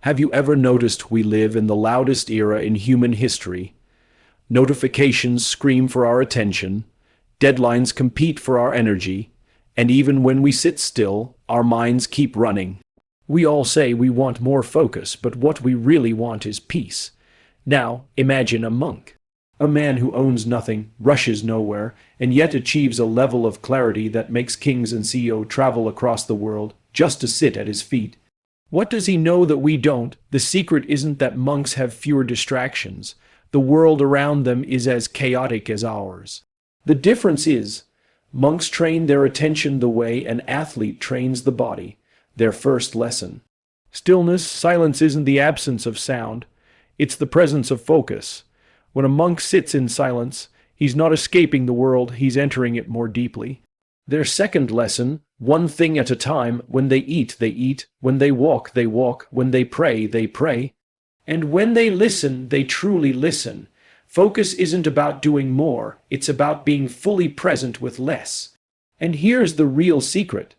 Have you ever noticed we live in the loudest era in human history? Notifications scream for our attention, deadlines compete for our energy, and even when we sit still, our minds keep running. We all say we want more focus, but what we really want is peace. Now, imagine a monk. A man who owns nothing, rushes nowhere, and yet achieves a level of clarity that makes kings and CEOs travel across the world just to sit at his feet. What does he know that we don't? The secret isn't that monks have fewer distractions. The world around them is as chaotic as ours. The difference is, monks train their attention the way an athlete trains the body, their first lesson. Stillness, silence isn't the absence of sound. It's the presence of focus. When a monk sits in silence, he's not escaping the world, he's entering it more deeply. Their second lesson, one thing at a time: when they eat, when they walk, when they pray. And when they listen, they truly listen. Focus isn't about doing more, it's about being fully present with less. And here's the real secret.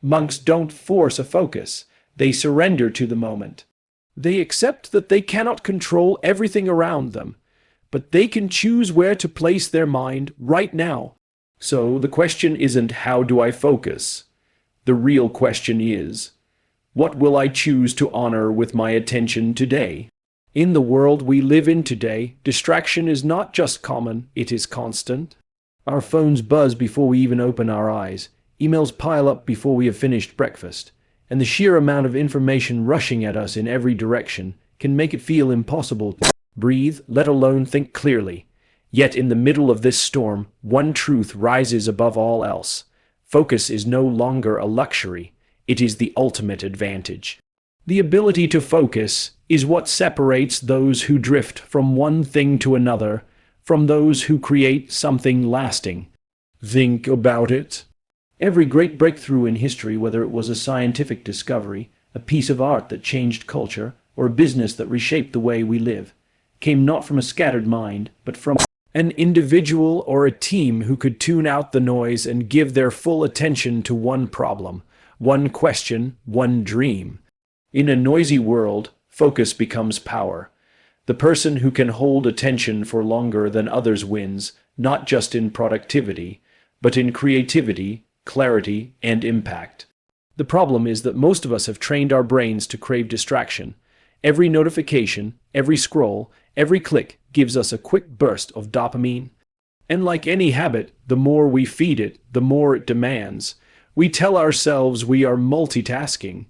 Monks don't force a focus, they surrender to the moment. They accept that they cannot control everything around them, but they can choose where to place their mind right now. So the question isn't how do I focus? The real question is, what will I choose to honor with my attention today? In the world we live in today, distraction is not just common, it is constant. Our phones buzz before we even open our eyes, emails pile up before we have finished breakfast, and the sheer amount of information rushing at us in every direction can make it feel impossible to breathe, let alone think clearly. Yet in the middle of this storm, one truth rises above all else. Focus is no longer a luxury, it is the ultimate advantage. The ability to focus is what separates those who drift from one thing to another from those who create something lasting. Think about it. Every great breakthrough in history, whether it was a scientific discovery, a piece of art that changed culture, or a business that reshaped the way we live, came not from a scattered mind, but from an individual or a team who could tune out the noise and give their full attention to one problem, one question, one dream. In a noisy world, focus becomes power. The person who can hold attention for longer than others wins, not just in productivity, but in creativity, clarity, and impact. The problem is that most of us have trained our brains to crave distraction. Every notification, every scroll, every click gives us a quick burst of dopamine. And like any habit, the more we feed it, the more it demands. We tell ourselves we are multitasking.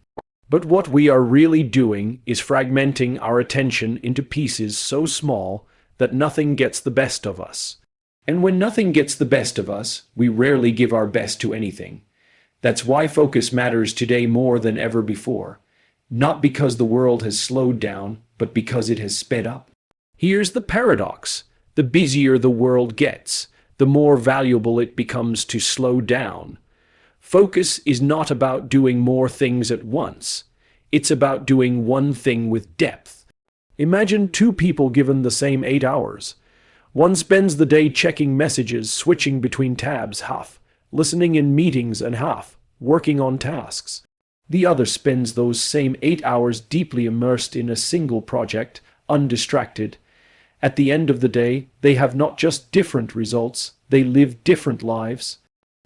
But what we are really doing is fragmenting our attention into pieces so small that nothing gets the best of us. And when nothing gets the best of us, we rarely give our best to anything. That's why focus matters today more than ever before. Not because the world has slowed down, but because it has sped up. Here's the paradox. The busier the world gets, the more valuable it becomes to slow down. Focus is not about doing more things at once. It's about doing one thing with depth. Imagine two people given the same 8 hours. One spends the day checking messages, switching between tabs, half, listening in meetings, and half, working on tasks. The other spends those same 8 hours deeply immersed in a single project, undistracted. At the end of the day, they have not just different results, they live different lives.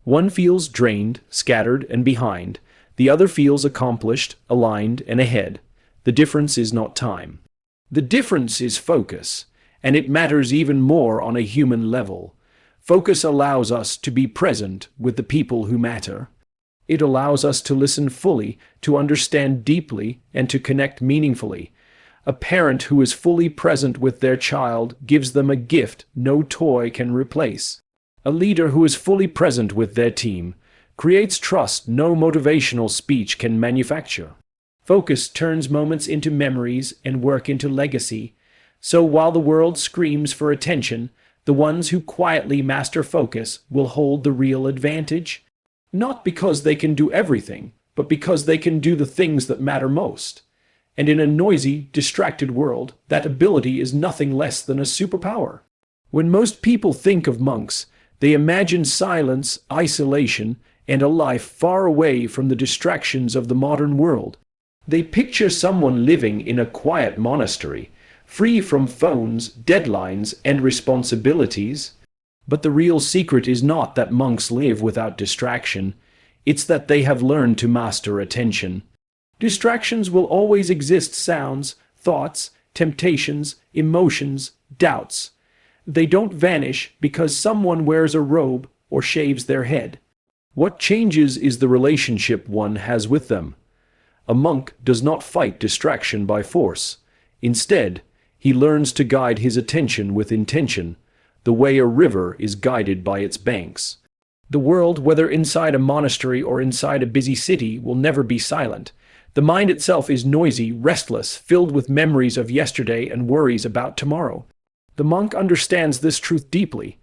One feels drained, scattered, and behind. The other feels accomplished, aligned, and ahead. The difference is not time. The difference is focus, and it matters even more on a human level. Focus allows us to be present with the people who matter. It allows us to listen fully, to understand deeply, and to connect meaningfully. A parent who is fully present with their child gives them a gift no toy can replace. A leader who is fully present with their team creates trust no motivational speech can manufacture. Focus turns moments into memories and work into legacy. So while the world screams for attention, the ones who quietly master focus will hold the real advantage. Not because they can do everything, but because they can do the things that matter most. And in a noisy, distracted world, that ability is nothing less than a superpower. When most people think of monks, they imagine silence, isolation, and a life far away from the distractions of the modern world. They picture someone living in a quiet monastery, free from phones, deadlines, and responsibilities. But the real secret is not that monks live without distraction, it's that they have learned to master attention. Distractions will always exist: sounds, thoughts, temptations, emotions, doubts. They don't vanish because someone wears a robe or shaves their head. What changes is the relationship one has with them. A monk does not fight distraction by force. Instead, he learns to guide his attention with intention, the way a river is guided by its banks. The world, whether inside a monastery or inside a busy city, will never be silent. The mind itself is noisy, restless, filled with memories of yesterday and worries about tomorrow. The monk understands this truth deeply.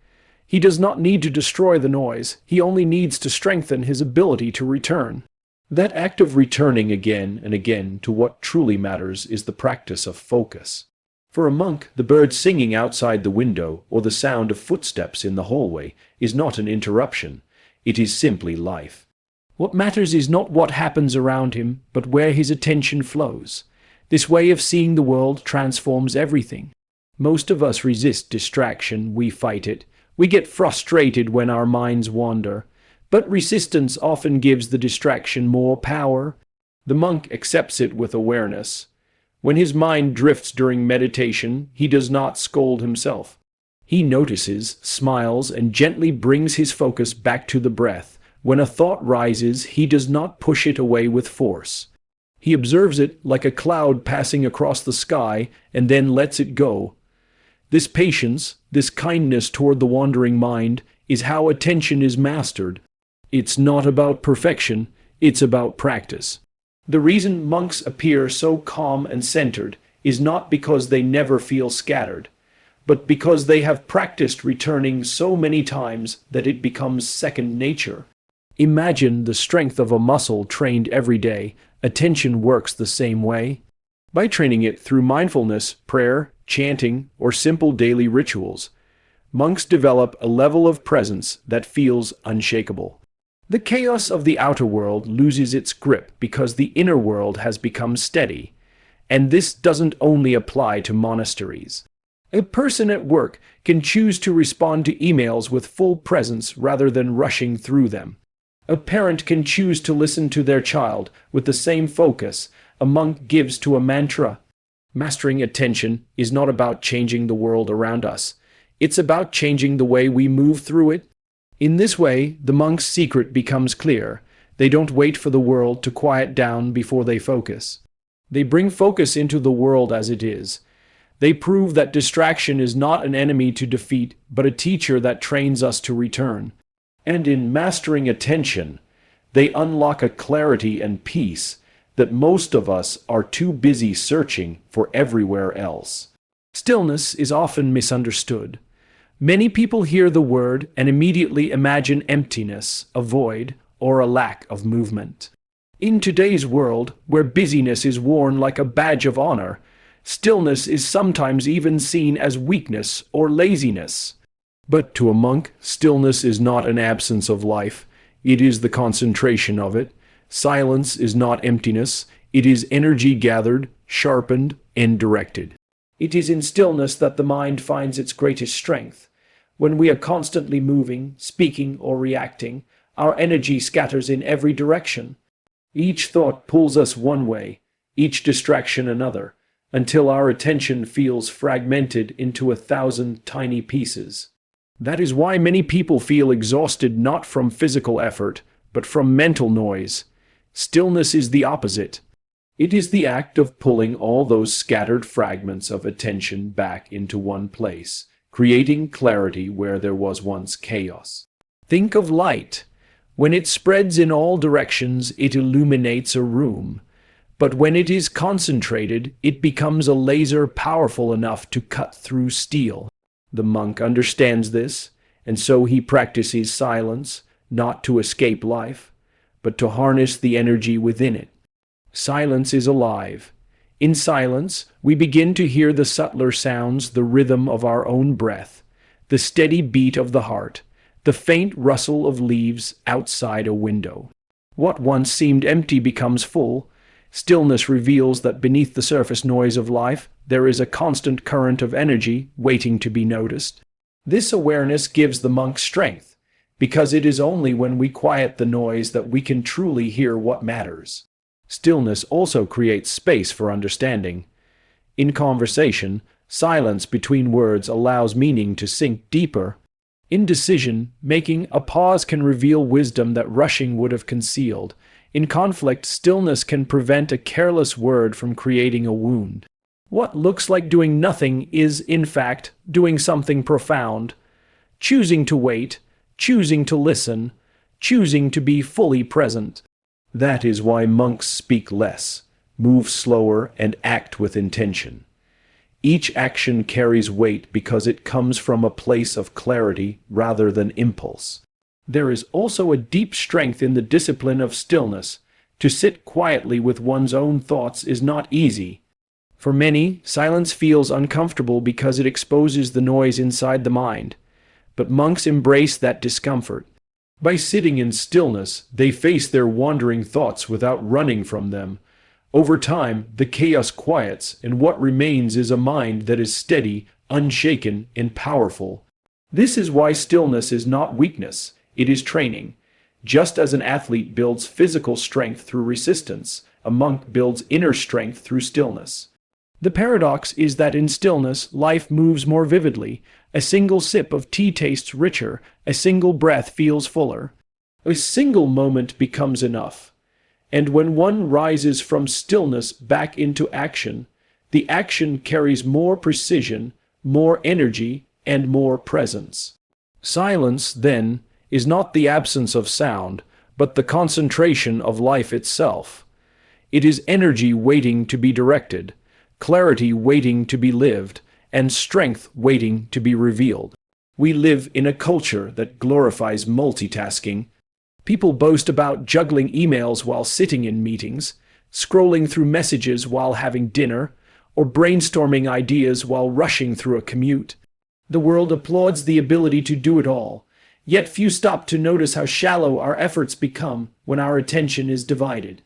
He does not need to destroy the noise, he only needs to strengthen his ability to return. That act of returning again and again to what truly matters is the practice of focus. For a monk, the bird singing outside the window or the sound of footsteps in the hallway is not an interruption. It is simply life. What matters is not what happens around him, but where his attention flows. This way of seeing the world transforms everything. Most of us resist distraction, we fight it. We get frustrated when our minds wander. But resistance often gives the distraction more power. The monk accepts it with awareness. When his mind drifts during meditation, he does not scold himself. He notices, smiles, and gently brings his focus back to the breath. When a thought rises, he does not push it away with force. He observes it like a cloud passing across the sky and then lets it go. This patience, this kindness toward the wandering mind, is how attention is mastered. It's not about perfection, it's about practice. The reason monks appear so calm and centered is not because they never feel scattered, but because they have practiced returning so many times that it becomes second nature. Imagine the strength of a muscle trained every day. Attention works the same way. By training it through mindfulness, prayer, chanting, or simple daily rituals, monks develop a level of presence that feels unshakable. The chaos of the outer world loses its grip because the inner world has become steady. And this doesn't only apply to monasteries. A person at work can choose to respond to emails with full presence rather than rushing through them. A parent can choose to listen to their child with the same focus a monk gives to a mantra. Mastering attention is not about changing the world around us. It's about changing the way we move through it. In this way, the monk's secret becomes clear. They don't wait for the world to quiet down before they focus. They bring focus into the world as it is. They prove that distraction is not an enemy to defeat, but a teacher that trains us to return. And in mastering attention, they unlock a clarity and peace that most of us are too busy searching for everywhere else. Stillness is often misunderstood. Many people hear the word and immediately imagine emptiness, a void, or a lack of movement. In today's world, where busyness is worn like a badge of honor, stillness is sometimes even seen as weakness or laziness. But to a monk, stillness is not an absence of life. It is the concentration of it. Silence is not emptiness. It is energy gathered, sharpened, and directed. It is in stillness that the mind finds its greatest strength. When we are constantly moving, speaking, or reacting, our energy scatters in every direction. Each thought pulls us one way, each distraction another, until our attention feels fragmented into 1,000 tiny pieces. That is why many people feel exhausted not from physical effort, but from mental noise. Stillness is the opposite. It is the act of pulling all those scattered fragments of attention back into one place, creating clarity where there was once chaos. Think of light. When it spreads in all directions, it illuminates a room. But when it is concentrated, it becomes a laser powerful enough to cut through steel. The monk understands this, and so he practices silence, not to escape life, but to harness the energy within it. Silence is alive. In silence, we begin to hear the subtler sounds, the rhythm of our own breath, the steady beat of the heart, the faint rustle of leaves outside a window. What once seemed empty becomes full, Stillness reveals that beneath the surface noise of life, there is a constant current of energy waiting to be noticed. This awareness gives the monk strength, because it is only when we quiet the noise that we can truly hear what matters. Stillness also creates space for understanding. In conversation, silence between words allows meaning to sink deeper. In decision-making, a pause can reveal wisdom that rushing would have concealed. In conflict, stillness can prevent a careless word from creating a wound. What looks like doing nothing is, in fact, doing something profound. Choosing to wait, choosing to listen, choosing to be fully present. That is why monks speak less, move slower, and act with intention. Each action carries weight because it comes from a place of clarity rather than impulse. There is also a deep strength in the discipline of stillness. To sit quietly with one's own thoughts is not easy. For many, silence feels uncomfortable because it exposes the noise inside the mind. But monks embrace that discomfort. By sitting in stillness, they face their wandering thoughts without running from them. Over time, the chaos quiets, and what remains is a mind that is steady, unshaken, and powerful. This is why stillness is not weakness. It is training. Just as an athlete builds physical strength through resistance, a monk builds inner strength through stillness. The paradox is that in stillness, life moves more vividly. A single sip of tea tastes richer. A single breath feels fuller. A single moment becomes enough. And when one rises from stillness back into action, the action carries more precision, more energy, and more presence. Silence, then, is not the absence of sound, but the concentration of life itself. It is energy waiting to be directed, clarity waiting to be lived, and strength waiting to be revealed. We live in a culture that glorifies multitasking. People boast about juggling emails while sitting in meetings, scrolling through messages while having dinner, or brainstorming ideas while rushing through a commute. The world applauds the ability to do it all. Yet few stop to notice how shallow our efforts become when our attention is divided.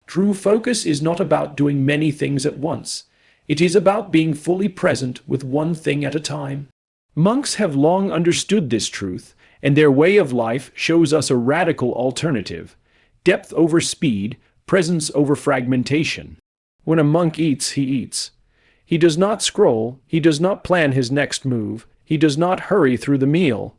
True focus is not about doing many things at once. It is about being fully present with one thing at a time. Monks have long understood this truth, and their way of life shows us a radical alternative: depth over speed, presence over fragmentation. When a monk eats, he eats. He does not scroll, he does not plan his next move, he does not hurry through the meal.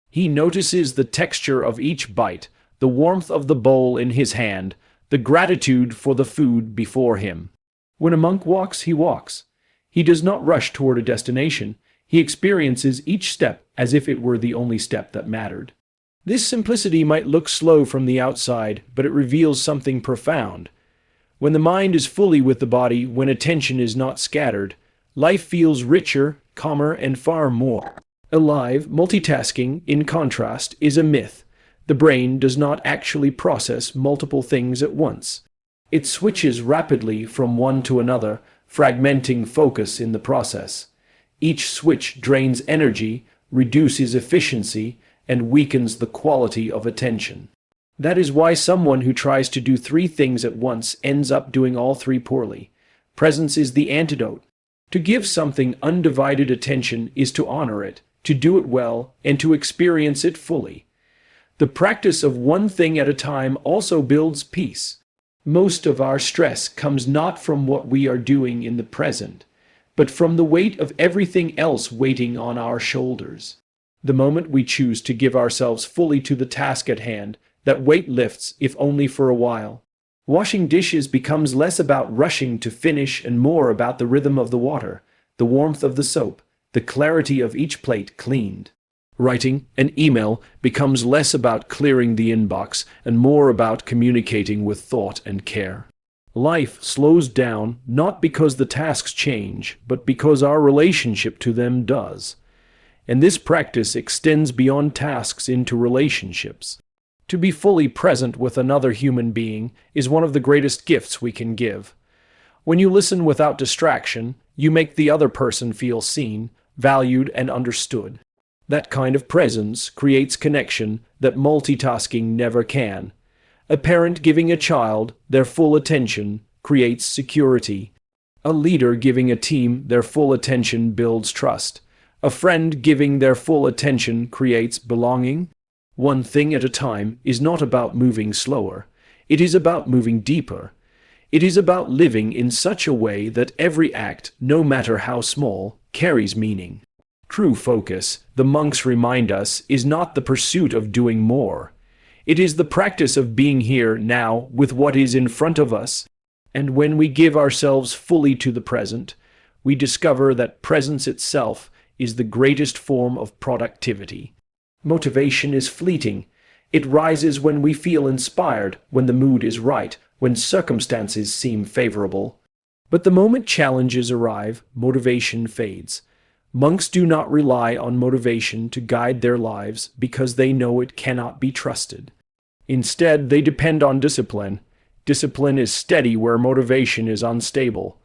He notices the texture of each bite, the warmth of the bowl in his hand, the gratitude for the food before him. When a monk walks, he walks. He does not rush toward a destination. He experiences each step as if it were the only step that mattered. This simplicity might look slow from the outside, but it reveals something profound. When the mind is fully with the body, when attention is not scattered, life feels richer, calmer, and far more alive. Multitasking, in contrast, is a myth. The brain does not actually process multiple things at once. It switches rapidly from one to another, fragmenting focus in the process. Each switch drains energy, reduces efficiency, and weakens the quality of attention. That is why someone who tries to do 3 things at once ends up doing all 3 poorly. Presence is the antidote. To give something undivided attention is to honor it, to do it well, and to experience it fully. The practice of one thing at a time also builds peace. Most of our stress comes not from what we are doing in the present, but from the weight of everything else waiting on our shoulders. The moment we choose to give ourselves fully to the task at hand, that weight lifts, if only for a while. Washing dishes becomes less about rushing to finish and more about the rhythm of the water, the warmth of the soap, the clarity of each plate cleaned. Writing an email becomes less about clearing the inbox and more about communicating with thought and care. Life slows down not because the tasks change, but because our relationship to them does. And this practice extends beyond tasks into relationships. To be fully present with another human being is one of the greatest gifts we can give. When you listen without distraction, you make the other person feel seen, valued, and understood. That kind of presence creates connection that multitasking never can. A parent giving a child their full attention creates security. A leader giving a team their full attention builds trust. A friend giving their full attention creates belonging. One thing at a time is not about moving slower. It is about moving deeper. It is about living in such a way that every act, no matter how small, carries meaning. True focus, the monks remind us, is not the pursuit of doing more. It is the practice of being here now with what is in front of us. And when we give ourselves fully to the present, we discover that presence itself is the greatest form of productivity. Motivation is fleeting. It rises when we feel inspired, when the mood is right, when circumstances seem favorable. But the moment challenges arrive, motivation fades. Monks do not rely on motivation to guide their lives because they know it cannot be trusted. Instead, they depend on discipline. Discipline is steady where motivation is unstable.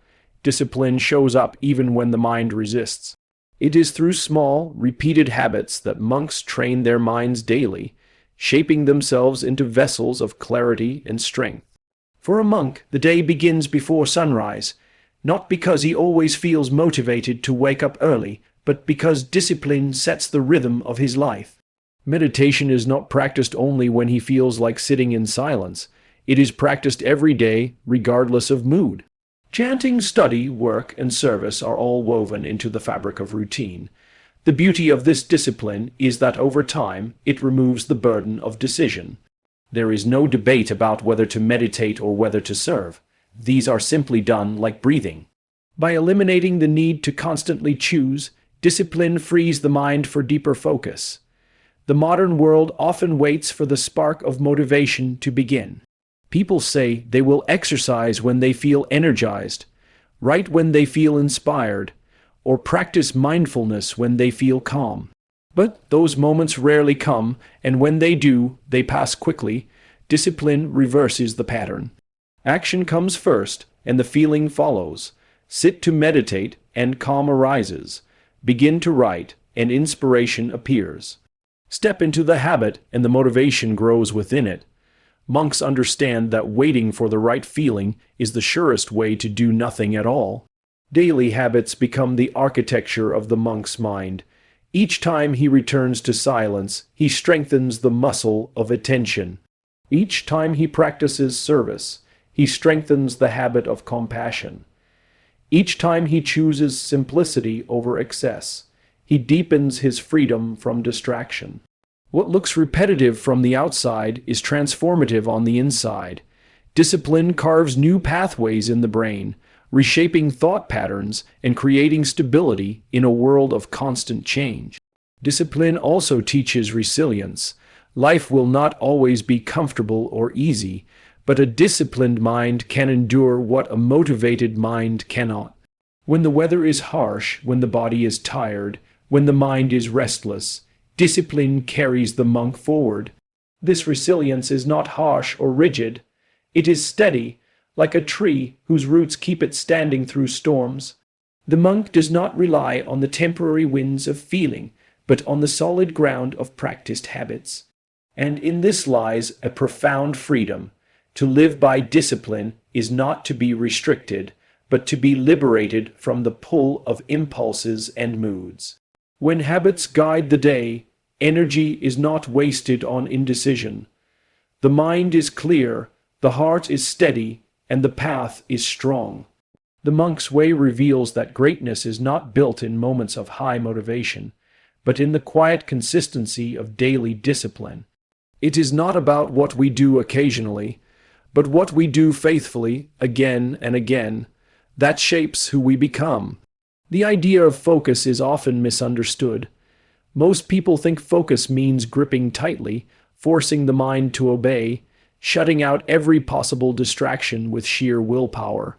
Discipline shows up even when the mind resists. It is through small, repeated habits that monks train their minds daily, shaping themselves into vessels of clarity and strength. For a monk, the day begins before sunrise, not because he always feels motivated to wake up early, but because discipline sets the rhythm of his life. Meditation is not practiced only when he feels like sitting in silence. It is practiced every day, regardless of mood. Chanting, study, work, and service are all woven into the fabric of routine. The beauty of this discipline is that over time, it removes the burden of decision. There is no debate about whether to meditate or whether to serve. These are simply done like breathing. By eliminating the need to constantly choose, discipline frees the mind for deeper focus. The modern world often waits for the spark of motivation to begin. People say they will exercise when they feel energized, write when they feel inspired, or practice mindfulness when they feel calm. But those moments rarely come, and when they do, they pass quickly. Discipline reverses the pattern. Action comes first, and the feeling follows. Sit to meditate, and calm arises. Begin to write, and inspiration appears. Step into the habit, and the motivation grows within it. Monks understand that waiting for the right feeling is the surest way to do nothing at all. Daily habits become the architecture of the monk's mind. Each time he returns to silence, he strengthens the muscle of attention. Each time he practices service, he strengthens the habit of compassion. Each time he chooses simplicity over excess, he deepens his freedom from distraction. What looks repetitive from the outside is transformative on the inside. Discipline carves new pathways in the brain, reshaping thought patterns and creating stability in a world of constant change. Discipline also teaches resilience. Life will not always be comfortable or easy, but a disciplined mind can endure what a motivated mind cannot. When the weather is harsh, when the body is tired, when the mind is restless, discipline carries the monk forward. This resilience is not harsh or rigid. It is steady, like a tree whose roots keep it standing through storms. The monk does not rely on the temporary winds of feeling, but on the solid ground of practiced habits. And in this lies a profound freedom. To live by discipline is not to be restricted, but to be liberated from the pull of impulses and moods. When habits guide the day, energy is not wasted on indecision. The mind is clear, the heart is steady, and the path is strong. The monk's way reveals that greatness is not built in moments of high motivation, but in the quiet consistency of daily discipline. It is not about what we do occasionally, but what we do faithfully again and again. That shapes who we become. The idea of focus is often misunderstood. Most people think focus means gripping tightly, forcing the mind to obey, shutting out every possible distraction with sheer willpower.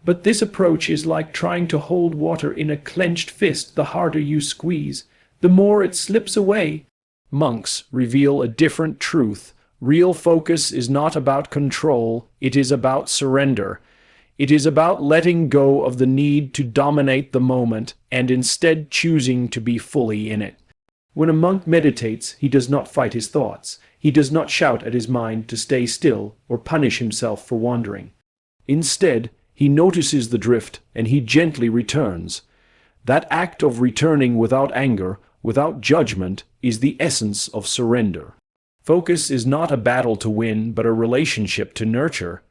But this approach is like trying to hold water in a clenched fist. The harder you squeeze, the more it slips away. Monks reveal a different truth. Real focus is not about control, it is about surrender. It is about letting go of the need to dominate the moment and instead choosing to be fully in it. When a monk meditates, he does not fight his thoughts. He does not shout at his mind to stay still or punish himself for wandering. Instead, He notices the drift, and he gently returns. That act of returning without anger, without judgment, is the essence of surrender. Focus is not a battle to win, but a relationship to nurture.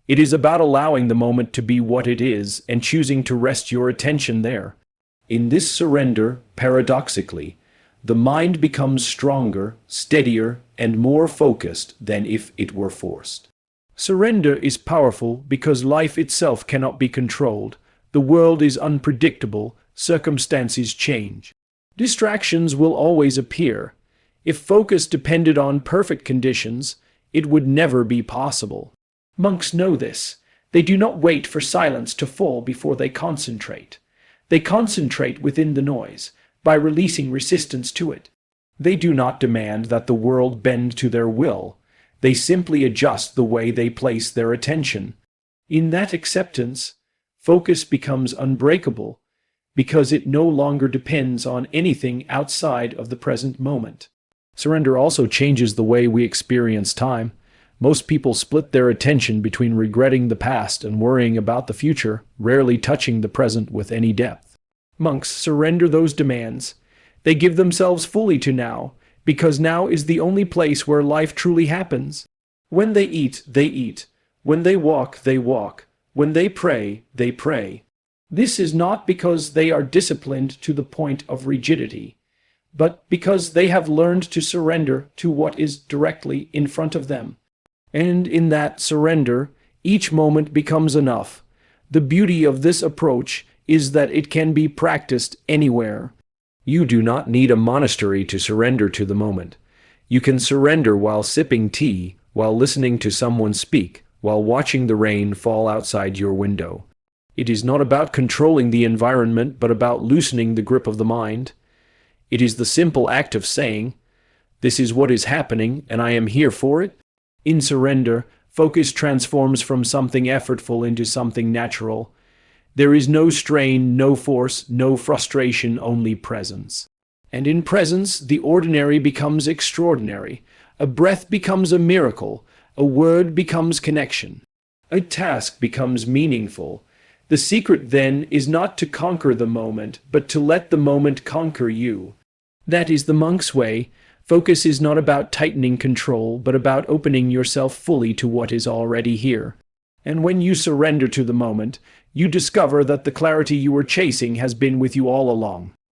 It is about allowing the moment to be what it is and choosing to rest your attention there. In this surrender, paradoxically, the mind becomes stronger, steadier, and more focused than if it were forced. Surrender is powerful because life itself cannot be controlled. The world is unpredictable, circumstances change. Distractions will always appear. If focus depended on perfect conditions, it would never be possible. Monks know this. They do not wait for silence to fall before they concentrate. They concentrate within the noise, by releasing resistance to it. They do not demand that the world bend to their will. They simply adjust the way they place their attention. In that acceptance, focus becomes unbreakable because it no longer depends on anything outside of the present moment. Surrender also changes the way we experience time. Most people split their attention between regretting the past and worrying about the future, rarely touching the present with any depth. Monks surrender those demands. They give themselves fully to now, because now is the only place where life truly happens. When they eat, they eat. When they walk, they walk. When they pray, they pray. This is not because they are disciplined to the point of rigidity, but because they have learned to surrender to what is directly in front of them. And in that surrender, each moment becomes enough. The beauty of this approach is that it can be practiced anywhere. You do not need a monastery to surrender to the moment. You can surrender while sipping tea, while listening to someone speak, while watching the rain fall outside your window. It is not about controlling the environment, but about loosening the grip of the mind. It is the simple act of saying, "This is what is happening, and I am here for it." In surrender, focus transforms from something effortful into something natural. There is no strain, no force, no frustration, only presence. And in presence, the ordinary becomes extraordinary. A breath becomes a miracle. A word becomes connection. A task becomes meaningful. The secret, then, is not to conquer the moment, but to let the moment conquer you. That is the monk's way. Focus is not about tightening control, but about opening yourself fully to what is already here. And when you surrender to the moment, you discover that the clarity you were chasing has been with you all along.